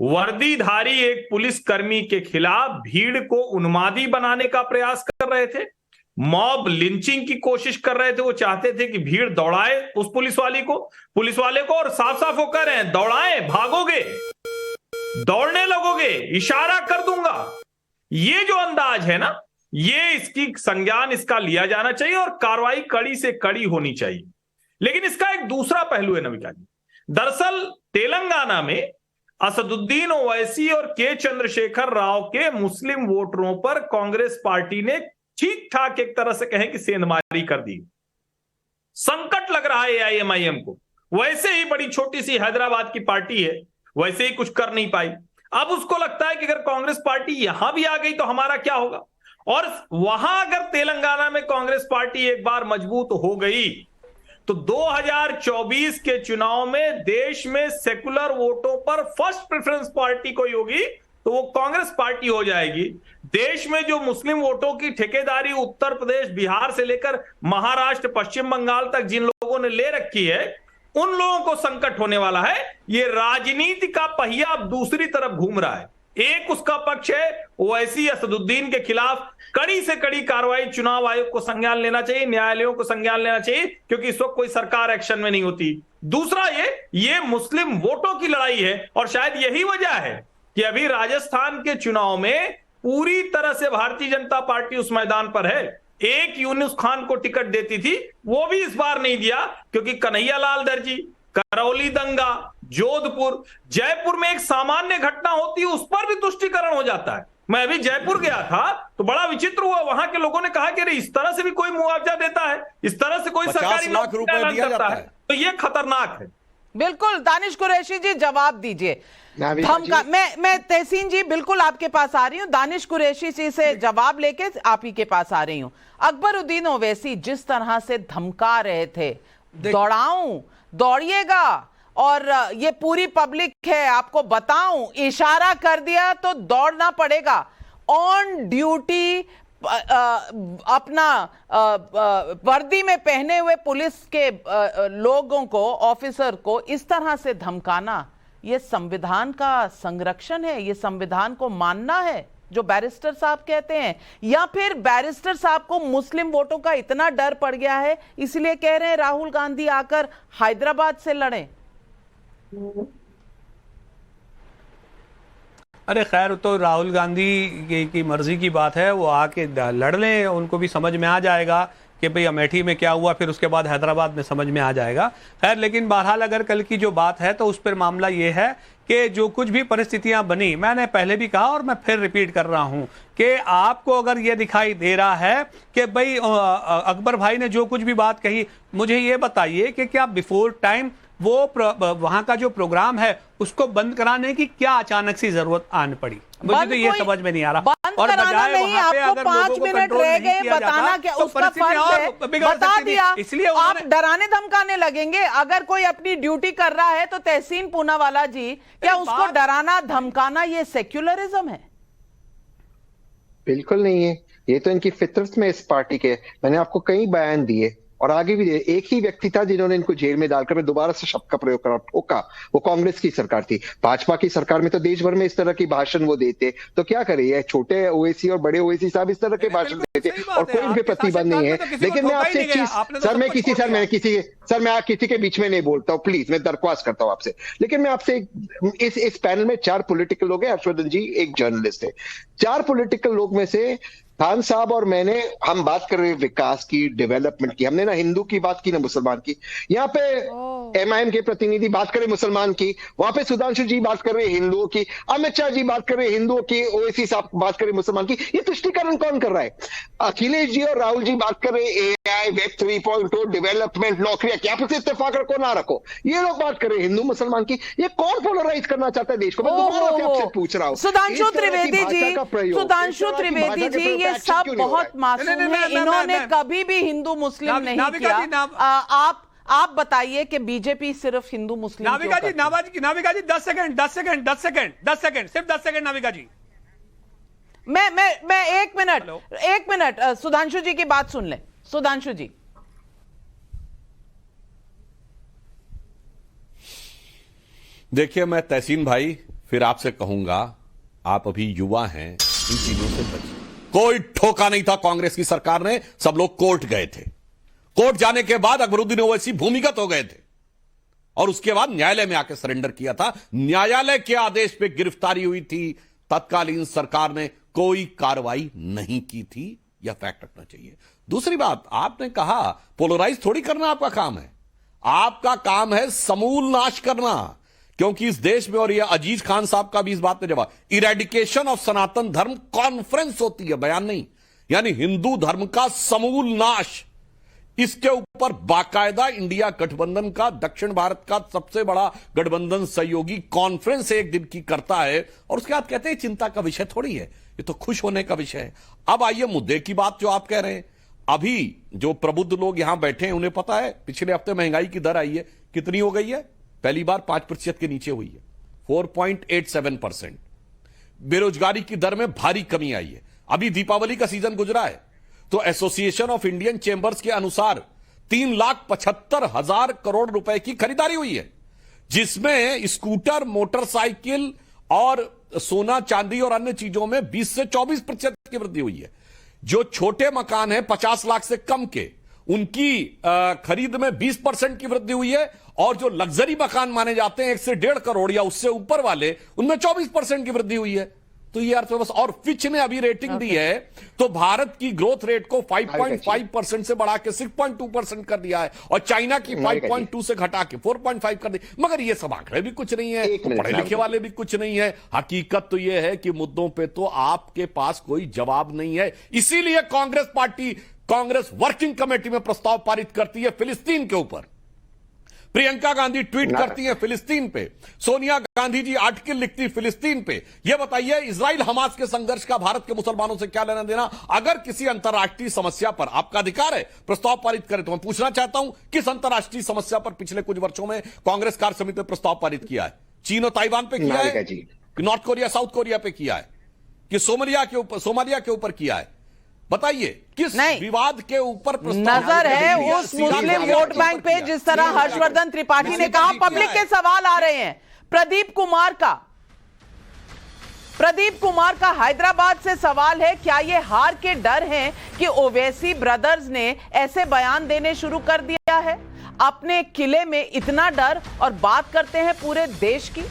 [SPEAKER 11] वर्दीधारी एक पुलिसकर्मी के खिलाफ भीड़ को उन्मादी बनाने का प्रयास कर रहे थे, मॉब लिंचिंग की कोशिश कर रहे थे। वो चाहते थे कि भीड़ दौड़ाए उस पुलिस वाले को, और साफ साफ वो कह रहे हैं, दौड़ाए, भागोगे, दौड़ने लगोगे, इशारा कर दूंगा। ये जो अंदाज है ना, ये इसकी संज्ञान इसका लिया जाना चाहिए और कार्रवाई कड़ी से कड़ी होनी चाहिए। लेकिन इसका एक दूसरा पहलू है नविका जी। दरअसल तेलंगाना में असदुद्दीन ओवैसी और के चंद्रशेखर राव के मुस्लिम वोटरों पर कांग्रेस पार्टी ने ठीक ठाक एक तरह से कहें कि सेंधमारी कर दी। संकट लग रहा है एआईएमआईएम को। वैसे ही बड़ी छोटी सी हैदराबाद की पार्टी है, वैसे ही कुछ कर नहीं पाई। अब उसको लगता है कि अगर कांग्रेस पार्टी यहां भी आ गई तो हमारा क्या होगा। और वहां अगर तेलंगाना में कांग्रेस पार्टी एक बार मजबूत हो गई तो 2024 के चुनाव में देश में सेकुलर वोटों पर फर्स्ट प्रेफरेंस पार्टी कोई होगी तो वो कांग्रेस पार्टी हो जाएगी। देश में जो मुस्लिम वोटों की ठेकेदारी उत्तर प्रदेश, बिहार से लेकर महाराष्ट्र, पश्चिम बंगाल तक जिन लोगों ने ले रखी है, उन लोगों को संकट होने वाला है। ये राजनीति का पहिया अब दूसरी तरफ घूम रहा है। एक उसका पक्ष है ओवैसी असदुद्दीन के खिलाफ कड़ी से कड़ी कार्रवाई चुनाव आयोग को संज्ञान लेना चाहिए, न्यायालयों को संज्ञान लेना चाहिए, क्योंकि इस वक्त कोई सरकार एक्शन में नहीं होती। दूसरा ये मुस्लिम वोटों की लड़ाई है और शायद यही वजह है कि अभी राजस्थान के चुनाव में पूरी तरह से भारतीय जनता पार्टी उस मैदान पर है। एक यूनुस खान को टिकट देती थी, वो भी इस बार नहीं दिया, क्योंकि कन्हैयालाल दर्जी, करौली दंगा, जोधपुर, जयपुर में एक सामान्य घटना होती है, उस पर भी तुष्टीकरण हो जाता है। मैं अभी जयपुर गया था तो बड़ा विचित्र हुआ, वहां के लोगों ने कहा कि अरे इस तरह से भी कोई मुआवजा देता है, इस तरह से कोई सरकारी
[SPEAKER 7] 50 लाख रुपए दिया जाता है,
[SPEAKER 11] तो ये खतरनाक है।
[SPEAKER 1] बिल्कुल, दानिश कुरैशी जी जवाब दीजिए। मैं तहसीन जी बिल्कुल आपके पास आ रही हूं, दानिश कुरैशी जी से जवाब लेके आप ही के पास आ रही हूं। अकबरुद्दीन ओवैसी जिस तरह से धमका रहे थे, दौड़ाऊं, दौड़िएगा, और ये पूरी पब्लिक है, आपको बताऊं, इशारा कर दिया तो दौड़ना पड़ेगा। ऑन ड्यूटी अपना वर्दी में पहने हुए पुलिस के लोगों को, ऑफिसर को इस तरह से धमकाना, ये संविधान का संरक्षण है? ये संविधान को मानना है जो बैरिस्टर साहब कहते हैं, या फिर बैरिस्टर साहब को मुस्लिम वोटों का इतना डर पड़ गया है इसलिए कह रहे हैं राहुल गांधी आकर हैदराबाद से लड़ें?
[SPEAKER 9] अरे खैर, तो राहुल गांधी की मर्जी की बात है, वो आके लड़ लें, उनको भी समझ में आ जाएगा कि भाई अमेठी में क्या हुआ, फिर उसके बाद हैदराबाद में समझ में आ जाएगा। खैर, लेकिन बहरहाल अगर कल की जो बात है तो उस पर मामला ये है कि जो कुछ भी परिस्थितियां बनी, मैंने पहले भी कहा और मैं फिर रिपीट कर रहा हूं कि आपको अगर ये दिखाई दे रहा है कि भाई अकबर भाई ने जो कुछ भी बात कही, मुझे ये बताइए कि क्या बिफोर टाइम वो वहां का जो प्रोग्राम है उसको बंद कराने की क्या अचानक सी जरूरत आन पड़ी? मुझे तो ये समझ में नहीं आ रहा।
[SPEAKER 1] बंद कराना नहीं, आपको 5 मिनट रह गए बताना क्या उसका फर्ज है, बता दिया। इसलिए आप डराने धमकाने लगेंगे। अगर कोई अपनी ड्यूटी कर रहा है तो तहसीन पूनावाला जी, क्या उसको डराना धमकाना ये सेक्युलरिज्म है?
[SPEAKER 8] बिल्कुल नहीं है, ये तो इनकी फितरत में इस पार्टी के। मैंने आपको कई बयान दिए और आगे भी एक ही व्यक्ति था जिन्होंने इनको जेल में डालकर मैं दोबारा से शब्द का प्रयोग करा ठोका, वो कांग्रेस की सरकार थी। भाजपा की सरकार में तो देश भर में इस तरह की भाषण वो देते, तो क्या करे, ये छोटे ओवैसी और बड़े ओवैसी साहब इस तरह के भाषण देते और कोई उनके प्रतिबंध नहीं है। लेकिन मैं आपसे एक चीज, सर मैं किसी के बीच में नहीं बोलता हूँ, प्लीज, मैं दरख्वास्त करता हूँ आपसे। लेकिन मैं आपसे इस पैनल में 4 पॉलिटिकल लोग हैं, हर्षवर्धन जी एक जर्नलिस्ट है। 4 पॉलिटिकल लोग में से खान साहब और मैंने, हम बात कर रहे हैं विकास की, डेवलपमेंट की। हमने ना हिंदू की बात की ना मुसलमान की। यहाँ पे एमआईएम के प्रतिनिधि बात कर रहे मुसलमान की, वहां पे सुधांशु जी बात कर रहे हैं हिंदुओं की, अमित शाह जी बात कर रहे हैं हिंदुओं की, ओवैसी साहब बात कर रहे मुसलमान की। ये तुष्टिकरण कौन कर रहा है? अखिलेश जी और राहुल जी बात कर रहे हैं एआई, वेब 3.0, डेवलपमेंट, नौकरियां, क्या आपस इत्तेफाक रखो ना रखो। ये लोग बात कर रहे हैं हिंदू मुसलमान की। ये कौन पोलराइज करना चाहता है देश को? मैं दोबारा से आपसे पूछ रहा हूँ।
[SPEAKER 1] सुधांशु त्रिवेदी जी, ये सब बहुत मासूम है। इन्होंने कभी भी हिंदू मुस्लिम नहीं किया। आप बताइए कि बीजेपी सिर्फ हिंदू मुस्लिम।
[SPEAKER 9] नाविका जी 10 सेकंड, सिर्फ 10 सेकंड नाविका जी।
[SPEAKER 1] मैं एक मिनट सुधांशु जी की बात सुन ले। सुधांशु जी,
[SPEAKER 7] देखिए, मैं तहसीन भाई फिर आपसे कहूंगा, आप अभी युवा हैं, इन चीजों से बचिए। कोई ठोका नहीं था कांग्रेस की सरकार ने, सब लोग कोर्ट गए थे। कोर्ट जाने के बाद अकबरुद्दीन ओवैसी भूमिगत हो गए थे और उसके बाद न्यायालय में आकर सरेंडर किया था। न्यायालय के आदेश पे गिरफ्तारी हुई थी। तत्कालीन सरकार ने कोई कार्रवाई नहीं की थी, यह फैक्ट रखना चाहिए। दूसरी बात, आपने कहा पोलराइज थोड़ी करना आपका काम है, आपका काम है समूल नाश करना। क्योंकि इस देश में, और यह अजीज खान साहब का भी इस बात में जवाब, इरेडिकेशन ऑफ सनातन धर्म कॉन्फ्रेंस होती है, बयान नहीं। यानी हिंदू धर्म का समूल नाश, इसके ऊपर बाकायदा इंडिया गठबंधन का, दक्षिण भारत का सबसे बड़ा गठबंधन सहयोगी कॉन्फ्रेंस एक दिन की करता है और उसके बाद कहते हैं चिंता का विषय थोड़ी है, ये तो खुश होने का विषय है। अब आइए मुद्दे की बात जो आप कह रहे हैं। अभी जो प्रबुद्ध लोग यहां बैठे हैं उन्हें पता है पिछले हफ्ते महंगाई की दर आई है, कितनी हो गई है? पहली बार 5% के नीचे हुई है, 4.87%। बेरोजगारी की दर में भारी कमी आई है। अभी दीपावली का सीजन गुजरा है तो एसोसिएशन ऑफ इंडियन चेंबर्स के अनुसार 3,75,000 करोड़ रुपए की खरीदारी हुई है, जिसमें स्कूटर, मोटरसाइकिल और सोना चांदी और अन्य चीजों में 20 से 24% की वृद्धि हुई है। जो छोटे मकान हैं 50 लाख से कम के, उनकी खरीद में 20% की वृद्धि हुई है और जो लग्जरी मकान माने जाते हैं 1 से 1.5 करोड़ या उससे ऊपर वाले, उनमें 24% की वृद्धि हुई है। तो ये अर्थव्यवस्था, और फिच ने अभी रेटिंग दी है तो भारत की ग्रोथ रेट को 5.5% से बढ़ा के 6.2% कर दिया है और चाइना की 5.2 से घटा के 4.5 कर दी। मगर ये सब आंकड़े भी कुछ नहीं है, पढ़े लिखे वाले भी कुछ नहीं है। हकीकत तो ये है कि मुद्दों पे तो आपके पास कोई जवाब नहीं है। इसीलिए Congress party, Congress working committee में प्रस्ताव पारित करती है फिलिस्तीन के ऊपर, प्रियंका गांधी ट्वीट करती हैं फिलिस्तीन पे, सोनिया गांधी जी आर्टिकल लिखती फिलिस्तीन पे। यह बताइए इजराइल हमास के संघर्ष का भारत के मुसलमानों से क्या लेना देना? अगर किसी अंतर्राष्ट्रीय समस्या पर आपका अधिकार है प्रस्ताव पारित करें, तो मैं पूछना चाहता हूं किस अंतर्राष्ट्रीय समस्या पर पिछले कुछ वर्षों में कांग्रेस कार्य समिति ने प्रस्ताव पारित किया है? चीन और ताइवान पे किया है कि नॉर्थ कोरिया, साउथ कोरिया पे किया है कि सोमालिया के ऊपर किया है? बताइए किस विवाद के ऊपर
[SPEAKER 1] नजर है उस मुस्लिम वोट बैंक पे, जिस तरह हर्षवर्धन त्रिपाठी ने कहा। पब्लिक के सवाल आ रहे हैं। प्रदीप कुमार का हैदराबाद से सवाल है, क्या ये हार के डर हैं कि ओवैसी ब्रदर्स ने ऐसे बयान देने शुरू कर दिया है? अपने किले में इतना डर और बात करते हैं पूरे देश की।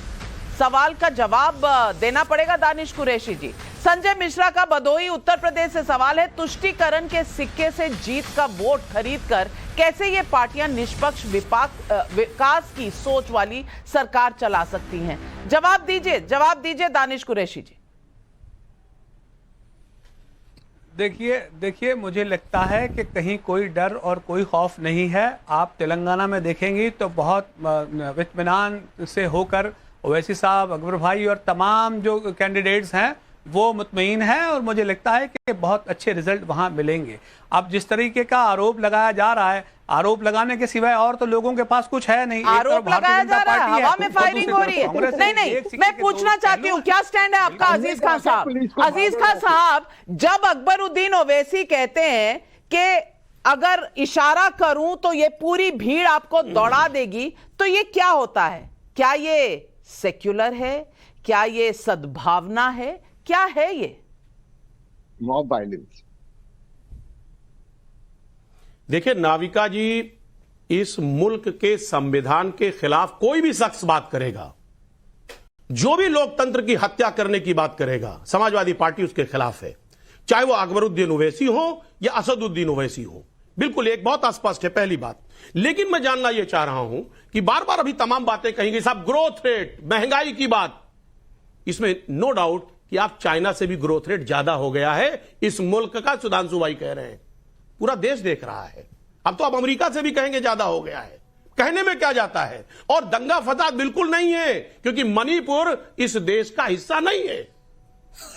[SPEAKER 1] सवाल का जवाब देना पड़ेगा दानिश कुरैशी जी। संजय मिश्रा का भदोही उत्तर प्रदेश से सवाल है, तुष्टीकरण के सिक्के से जीत का वोट खरीदकर कैसे ये पार्टियां निष्पक्ष विकास की सोच वाली सरकार चला सकती हैं? जवाब दीजिए दानिश कुरैशी जी।
[SPEAKER 9] देखिए मुझे लगता है कि कहीं कोई डर और कोई खौफ नहीं है। आप तेलंगाना में देखेंगी तो बहुत इत्मीनान से होकर ओवैसी साहब, अकबर भाई और तमाम जो कैंडिडेट्स हैं वो मुतमईन है और मुझे लगता है कि बहुत अच्छे रिजल्ट वहां मिलेंगे। अब जिस तरीके का आरोप लगाया जा रहा है, आरोप लगाने के सिवाय और तो लोगों के पास कुछ है नहीं।
[SPEAKER 1] आरोप लगाया जा रहा है, हवा में फायरिंग हो रही है। नहीं, मैं पूछना चाहती हूँ क्या स्टैंड है आपका अजीज खान साहब? अजीज खान साहब, जब अकबरुद्दीन ओवैसी कहते हैं कि अगर इशारा करूं तो ये पूरी भीड़ आपको दौड़ा देगी, तो ये क्या होता है? क्या ये सेक्युलर है? क्या ये सद्भावना है? क्या है ये?
[SPEAKER 8] Mob violence.
[SPEAKER 10] देखिए नाविका जी, इस मुल्क के संविधान के खिलाफ कोई भी शख्स बात करेगा, जो भी लोकतंत्र की हत्या करने की बात करेगा, समाजवादी पार्टी उसके खिलाफ है, चाहे वो अकबरुद्दीन ओवैसी हो या असदुद्दीन ओवैसी हो। बिल्कुल एक बहुत स्पष्ट है पहली बात। लेकिन मैं जानना यह चाह रहा हूं कि बार बार अभी तमाम बातें कही गई, साहब ग्रोथ रेट, महंगाई की बात, इसमें नो डाउट कि आप चाइना से भी ग्रोथ रेट ज्यादा हो गया है इस मुल्क का, सुधांशु भाई कह रहे हैं, पूरा देश देख रहा है। अब तो आप अमेरिका से भी कहेंगे ज्यादा हो गया है, कहने में क्या जाता है। और दंगा फसाद बिल्कुल नहीं है, क्योंकि मणिपुर इस देश का हिस्सा नहीं है,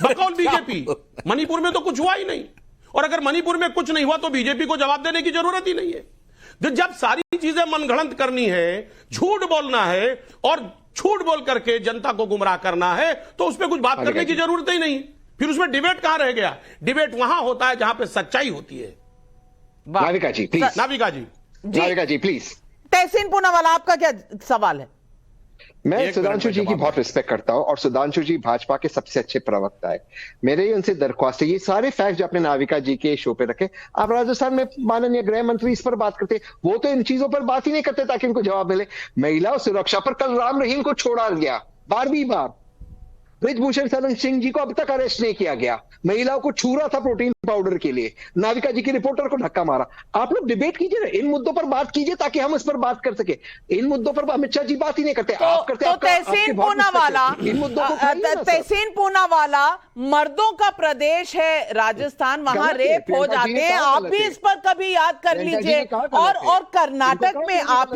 [SPEAKER 10] बकौल बीजेपी। मणिपुर में तो कुछ हुआ ही नहीं, और अगर मणिपुर में कुछ नहीं हुआ तो बीजेपी को जवाब देने की जरूरत ही नहीं है। तो जब सारी चीजें मनगढ़ंत करनी है, झूठ बोलना है और झूठ बोल करके जनता को गुमराह करना है, तो उस पर कुछ बात करने की जरूरत ही नहीं। फिर उसमें डिबेट कहां रह गया? डिबेट वहां होता है जहां पे सच्चाई होती है।
[SPEAKER 8] नाविका जी प्लीज,
[SPEAKER 10] नाविका जी
[SPEAKER 8] प्लीज।
[SPEAKER 1] तहसीन पूनावाला, आपका क्या सवाल है?
[SPEAKER 8] मैं सुधांशु जी की बहुत रिस्पेक्ट करता हूं और सुधांशु जी भाजपा के सबसे अच्छे प्रवक्ता है। मेरे उनसे दरख्वास्त है, ये सारे फैक्ट जो आपने नाविका जी के शो पे रखे, आप राजस्थान में माननीय गृह मंत्री इस पर बात करते, वो तो इन चीजों पर बात ही नहीं करते ताकि उनको जवाब मिले। महिला सुरक्षा पर कल राम रहीम को छोड़ा गया 12वीं बार। ब्रिजभूषण शरण सिंह जी को अब तक अरेस्ट नहीं किया गया, महिलाओं को छू रहा था प्रोटीन पाउडर के लिए, नाविका जी की रिपोर्टर को धक्का मारा। आप लोग डिबेट कीजिए ना, इन मुद्दों पर बात कीजिए ताकि हम इस पर बात कर सके। इन मुद्दों पर अमित शाह जी बात ही नहीं करते, आप करते।
[SPEAKER 1] तो तहसीन पूनावाला, मर्दों का प्रदेश है राजस्थान, वहां रेप हो जाते हैं, आप भी इस पर कभी याद कर लीजिए। और कर्नाटक में आप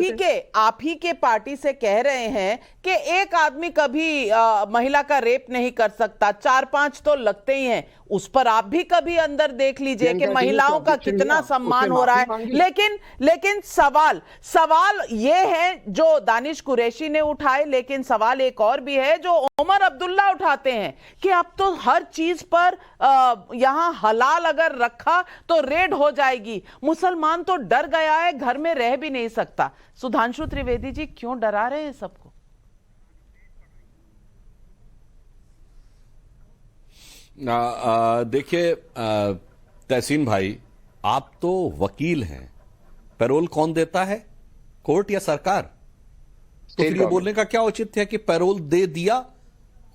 [SPEAKER 1] ही के पार्टी से कह रहे हैं कि एक आदमी कभी महिला का रेप नहीं कर सकता, 4-5 तो लगते ही हैं। उस पर आप भी कभी अंदर देख लीजिए कि महिलाओं का कितना सम्मान हो रहा है। लेकिन सवाल ये है जो दानिश कुरैशी ने उठाए, लेकिन सवाल एक और भी है जो उमर अब्दुल्ला उठाते हैं कि अब तो हर चीज पर यहां हलाल अगर रखा तो रेड हो जाएगी, मुसलमान तो डर गया है, घर में रह भी नहीं सकता। सुधांशु त्रिवेदी जी क्यों डरा रहे हैं सबको?
[SPEAKER 7] देखिए तहसीन भाई, आप तो वकील हैं, पैरोल कौन देता है, कोर्ट या सरकार? तो फिर ये बोलने का क्या औचित्य है कि पैरोल दे दिया?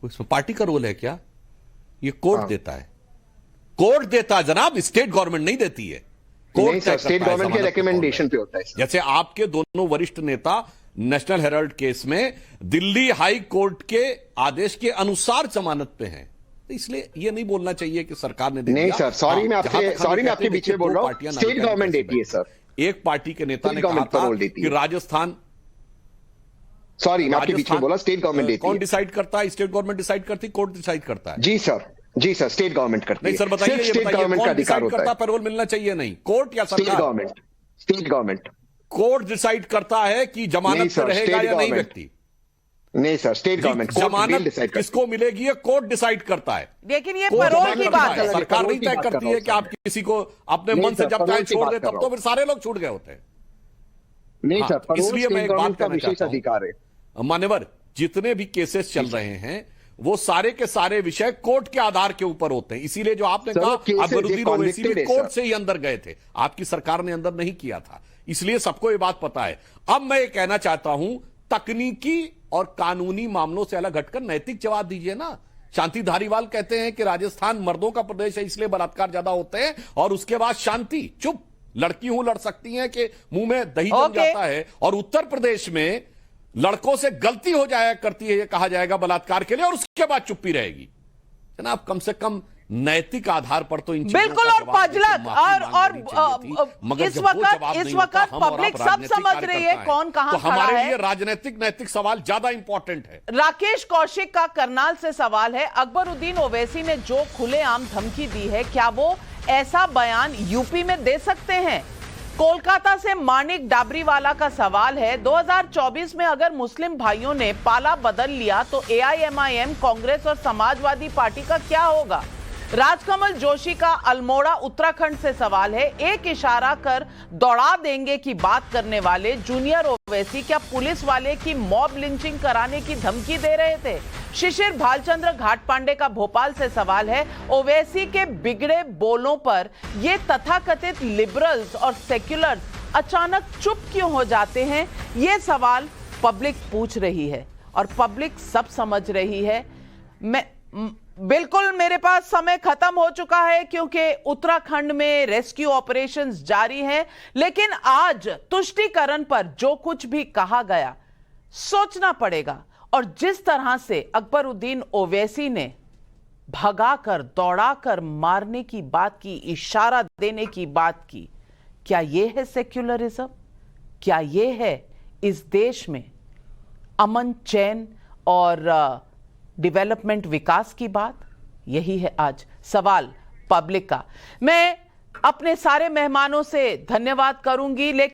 [SPEAKER 7] इसमें पार्टी का रोल है क्या? ये कोर्ट देता है, कोर्ट देता है जनाब, स्टेट गवर्नमेंट नहीं देती है। कोर्ट
[SPEAKER 8] स्टेट गवर्नमेंट के रिकमेंडेशन पे होता है।
[SPEAKER 7] जैसे आपके दोनों वरिष्ठ नेता नेशनल हेराल्ड केस में दिल्ली हाई कोर्ट के आदेश के अनुसार जमानत पे हैं, इसलिए ये नहीं बोलना चाहिए कि सरकार ने दे दिया।
[SPEAKER 8] नहीं सर, सॉरी मैं आपके बीच में बोल रहा हूं, स्टेट गवर्नमेंट देती है सर।
[SPEAKER 7] एक पार्टी के नेता ने कहा था कि राजस्थान,
[SPEAKER 8] सॉरी मैं आपके बीच में बोला, स्टेट गवर्नमेंट देती है।
[SPEAKER 7] कौन डिसाइड करता है? स्टेट गवर्नमेंट डिसाइड करती, कोर्ट डिसाइड करता है?
[SPEAKER 8] जी सर स्टेट गवर्नमेंट करती है।
[SPEAKER 7] नहीं सर बताइए,
[SPEAKER 8] स्टेट गवर्नमेंट का अधिकार होता है।
[SPEAKER 7] पैरोल मिलना चाहिए नहीं, कोर्ट या सरकार?
[SPEAKER 8] State government.
[SPEAKER 7] कोर्ट डिसाइड करता है कि जमानत पे रहेगा या नहीं व्यक्ति।
[SPEAKER 8] नहीं सर, स्टेट गवर्नमेंट
[SPEAKER 7] जमानत किसको मिलेगी ये कोर्ट डिसाइड करता है।
[SPEAKER 1] लेकिन ये पैरोल की बात है,
[SPEAKER 7] सरकार नहीं तय करती है कि आप किसी को अपने मन से जब चाहे छोड़ दे, तब तो फिर सारे लोग छूट गए होते हैं।
[SPEAKER 8] नहीं सर,
[SPEAKER 7] इसलिए मैं एक बात कहना चाहता
[SPEAKER 8] अधिकार है
[SPEAKER 7] मान्यवर, जितने भी केसेस चल रहे हैं वो सारे के सारे विषय कोर्ट के आधार के ऊपर होते हैं। इसीलिए जो आपने कहा अकबरुद्दीन ओवैसी भी कोर्ट से ही अंदर गए थे, आपकी सरकार ने अंदर नहीं किया था, इसलिए सबको ये बात पता है। अब मैं ये कहना चाहता हूं, तकनीकी और कानूनी मामलों से अलग हटकर नैतिक जवाब दीजिए ना। शांति धारीवाल कहते हैं कि राजस्थान मर्दों का प्रदेश है, इसलिए बलात्कार ज्यादा होते हैं, और उसके बाद शांति, चुप, लड़की हूं लड़ सकती हैं कि मुंह में दही जम जाता है। और उत्तर प्रदेश में लड़कों से गलती हो जाया करती है, ये कहा जाएगा बलात्कार के लिए, और उसके बाद चुप्पी रहेगी। जनाब, कम से कम नैतिक आधार पर तो इन
[SPEAKER 1] बिल्कुल। और पजलक और इस वक्त पब्लिक सब समझ रही है कौन कहां
[SPEAKER 7] तो
[SPEAKER 1] खड़ा
[SPEAKER 7] हमारे
[SPEAKER 1] है।
[SPEAKER 7] लिए राजनीतिक नैतिक सवाल ज्यादा इंपॉर्टेंट है।
[SPEAKER 1] राकेश कौशिक का करनाल से सवाल है, अकबरुद्दीन ओवैसी ने जो खुलेआम धमकी दी है, क्या वो ऐसा बयान यूपी में दे सकते हैं? कोलकाता से मानिक डाबरीवाला का सवाल है, 2024 में अगर मुस्लिम भाइयों ने पाला बदल लिया तो एआईएमआईएम, कांग्रेस और समाजवादी पार्टी का क्या होगा? राजकमल जोशी का अल्मोड़ा उत्तराखंड से सवाल है, एक इशारा कर दौड़ा देंगे की बात करने वाले जूनियर ओवैसी क्या पुलिस वाले की मॉब लिंचिंग कराने की धमकी दे रहे थे? शिशिर भालचंद्र घाटपांडे का भोपाल से सवाल है, ओवैसी के बिगड़े बोलों पर ये तथाकथित लिबरल्स और सेक्युलर्स अचानक चुप क्यों हो जाते हैं? ये सवाल पब्लिक पूछ रही है और पब्लिक सब समझ रही है। बिल्कुल, मेरे पास समय खत्म हो चुका है क्योंकि उत्तराखंड में रेस्क्यू ऑपरेशंस जारी हैं, लेकिन आज तुष्टीकरण पर जो कुछ भी कहा गया सोचना पड़ेगा। और जिस तरह से अकबरुद्दीन ओवैसी ने भगाकर दौड़ाकर मारने की बात की, इशारा देने की बात की, क्या यह है सेक्युलरिज्म? क्या यह है इस देश में अमन, चैन और डेवलपमेंट, विकास की बात? यही है आज सवाल पब्लिक का। मैं अपने सारे मेहमानों से धन्यवाद करूंगी, लेकिन